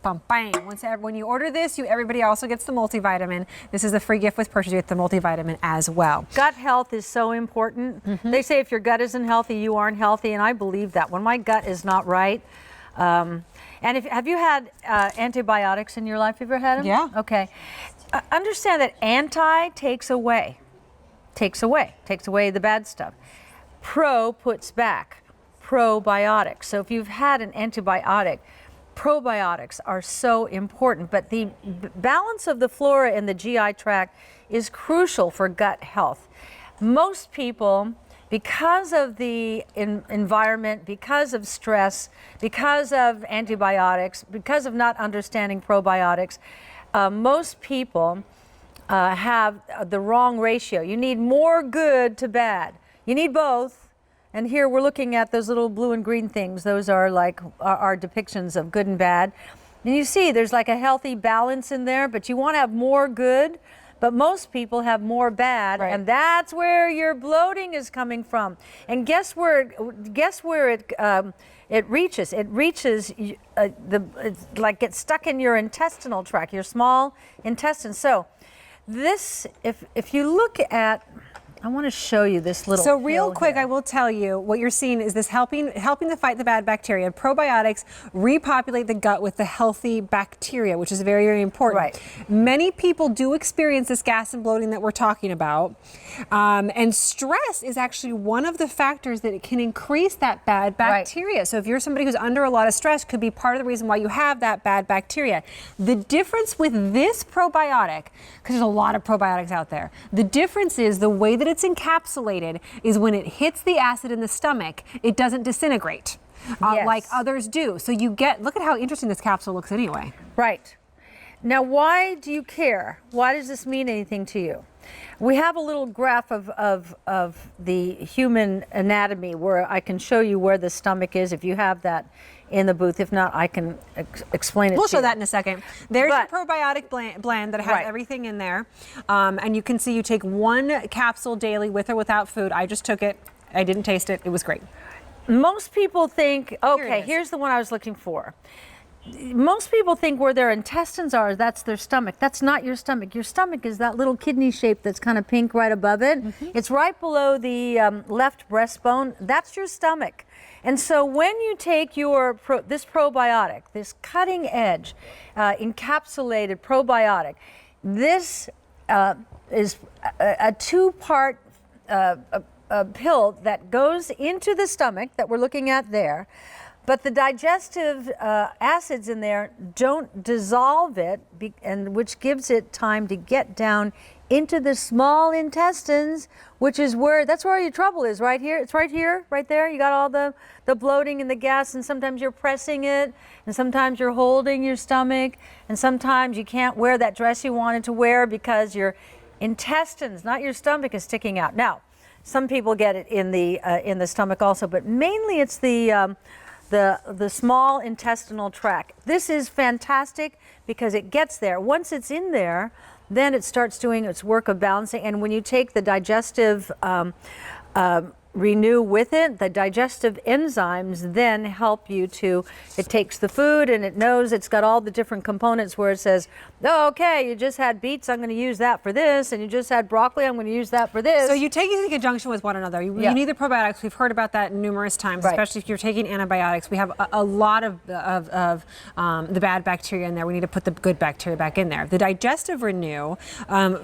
bum, bang. When you order this, everybody also gets the multivitamin. This is a free gift with purchase. You get the multivitamin as well. Gut health is so important. They say if your gut isn't healthy, you aren't healthy, and I believe that. When my gut is not right, and have you had antibiotics in your life? Have you ever had them? Yeah. Okay. Understand that anti takes away the bad stuff. Pro puts back. Probiotics. So if you've had an antibiotic, probiotics are so important, but the balance of the flora in the GI tract is crucial for gut health. Most people, because of the environment, because of stress, because of antibiotics, because of not understanding probiotics, most people have the wrong ratio. You need more good to bad. You need both. And here we're looking at those little blue and green things. Those are like our depictions of good and bad. And you see there's like a healthy balance in there, but you want to have more good. But most people have more bad, and that's where your bloating is coming from. And guess where it reaches? It reaches like gets stuck in your intestinal tract, your small intestine. So this, if you look at, I want to show you this little. So real quick, here. I will tell you what you're seeing is this helping to fight the bad bacteria. Probiotics repopulate the gut with the healthy bacteria, which is very, very important. Right. Many people do experience this gas and bloating that we're talking about, and stress is actually one of the factors that it can increase that bad bacteria. So if you're somebody who's under a lot of stress, could be part of the reason why you have that bad bacteria. The difference with this probiotic, because there's a lot of probiotics out there, the difference is the way that it's encapsulated is when it hits the acid in the stomach, it doesn't disintegrate like others do. So you get, look at how interesting this capsule looks anyway. Right. Now, why do you care? Why does this mean anything to you? We have a little graph of the human anatomy where I can show you where the stomach is if you have that in the booth. If not, I can explain it. We'll show that in a second. There's your probiotic blend that has everything in there. And you can see you take one capsule daily with or without food. I just took it. I didn't taste it. It was great. Most people think, okay, here's the one I was looking for. Most people think where their intestines are, that's their stomach. That's not your stomach. Your stomach is that little kidney shape that's kind of pink right above it. It's right below the left breastbone. That's your stomach. And so when you take your this probiotic, this cutting edge encapsulated probiotic, this is a two-part pill that goes into the stomach that we're looking at there. But the digestive acids in there don't dissolve it, and which gives it time to get down into the small intestines, which is that's where your trouble is, right here. It's right here, right there. You got all the bloating and the gas, and sometimes you're pressing it, and sometimes you're holding your stomach, and sometimes you can't wear that dress you wanted to wear because your intestines, not your stomach, is sticking out. Now, some people get it in the stomach also, but mainly it's the small intestinal tract. This is fantastic because it gets there. Once it's in there, then it starts doing its work of balancing. And when you take the digestive Renew with it, the digestive enzymes then help you to, it takes the food and it knows it's got all the different components where it says, oh, okay, you just had beets, I'm going to use that for this, and you just had broccoli, I'm going to use that for this. So you take it in conjunction with one another. You need the probiotics. We've heard about that numerous times, especially if you're taking antibiotics. We have a lot of the bad bacteria in there. We need to put the good bacteria back in there. The Digestive Renew,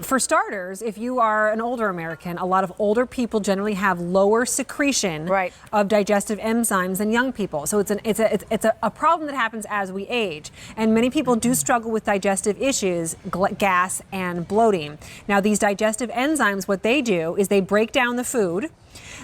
for starters, if you are an older American, a lot of older people generally have lower secretion of digestive enzymes than young people. So it's a problem that happens as we age. And many people do struggle with digestive issues, gas and bloating. Now these digestive enzymes, what they do is they break down the food.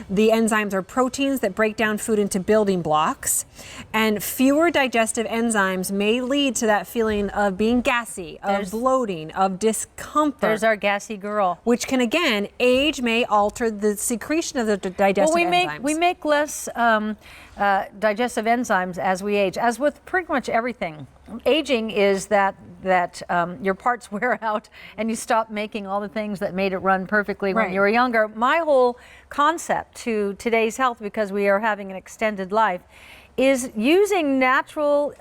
The enzymes are proteins that break down food into building blocks, and fewer digestive enzymes may lead to that feeling of being gassy, of bloating, of discomfort. There's our gassy girl. Which can, again, age may alter the secretion of the digestive enzymes. We make less digestive enzymes as we age, as with pretty much everything. Aging is that your parts wear out and you stop making all the things that made it run perfectly when you were younger. My whole concept to today's health, because we are having an extended life, is using natural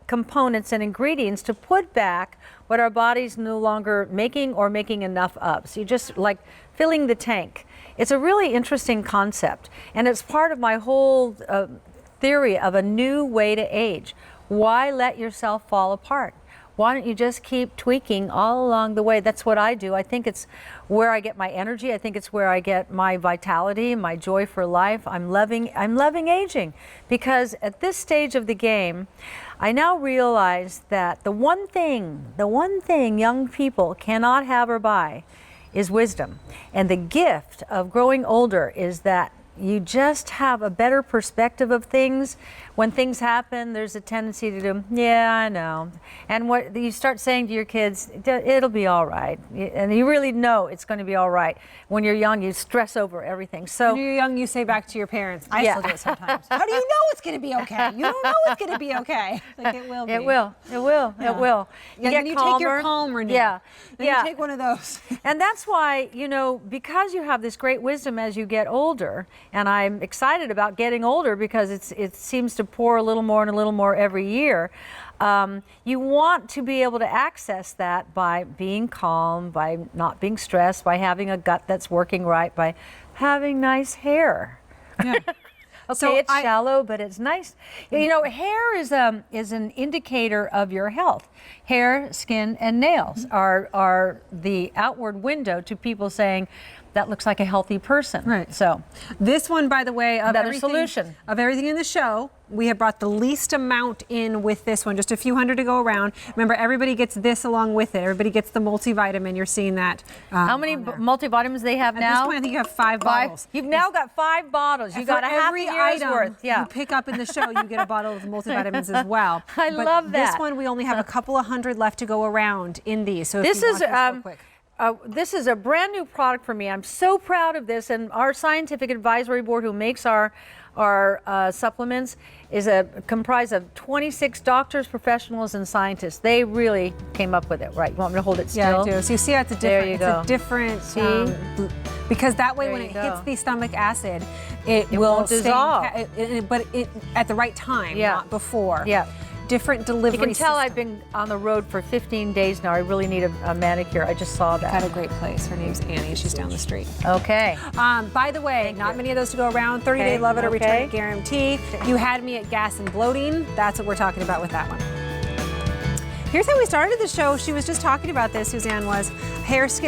components and ingredients to put back what our body's no longer making or making enough of. So you just like filling the tank. It's a really interesting concept, and it's part of my whole theory of a new way to age. Why let yourself fall apart? Why don't you just keep tweaking all along the way? That's what I do. I think it's where I get my energy. I think it's where I get my vitality, my joy for life. I'm loving aging, because at this stage of the game, I now realize that the one thing young people cannot have or buy is wisdom. And the gift of growing older is that you just have a better perspective of things. When things happen, there's a tendency to do, yeah, I know. And what you start saying to your kids, it'll be all right. And you really know it's going to be all right. When you're young, you stress over everything. So when you're young, you say back to your parents, I still do it sometimes. How do you know it's going to be okay? You don't know it's going to be okay. Like, it will be. It will. It will. Yeah. It will. You get calmer. Take your calm Renee. Yeah. Then yeah. you take one of those. And that's why, because you have this great wisdom as you get older, and I'm excited about getting older because it seems to pour a little more and a little more every year. You want to be able to access that by being calm, by not being stressed, by having a gut that's working right, by having nice hair. Yeah. Okay, so it's shallow, but it's nice. Hair is an indicator of your health. Hair, skin, and nails are the outward window to people saying, that looks like a healthy person. Right. So this one, by the way, of solution of everything in the show, we have brought the least amount in with this one, just a few hundred to go around. Remember, everybody gets this along with it. Everybody gets the multivitamin. You're seeing that. How many multivitamins they have now? At this point, I think you have 5 bottles. You've now got 5 bottles. You got a half a year's worth. Yeah. You pick up in the show, you get a bottle of multivitamins as well. I love that. This one, we only have a couple of hundred left to go around in these. So this is this is a brand new product for me. I'm so proud of this, and our scientific advisory board, who makes our supplements, is comprised of 26 doctors, professionals, and scientists. They really came up with it, right? You want me to hold it still? Yeah, I do. So you see how it's a different. There you go. It's a different. Because that way, when it hits the stomach acid, it will dissolve. But at the right time, not before. Yeah. Different delivery. You can tell I've been on the road for 15 days now. I really need a manicure. I just saw that. At a great place. Her name's Annie. She's down the street. Okay. By the way, not many of those to go around. 30-day love it or return it guarantee. You had me at gas and bloating. That's what we're talking about with that one. Here's how we started the show. She was just talking about this, Suzanne was. Hair, skin,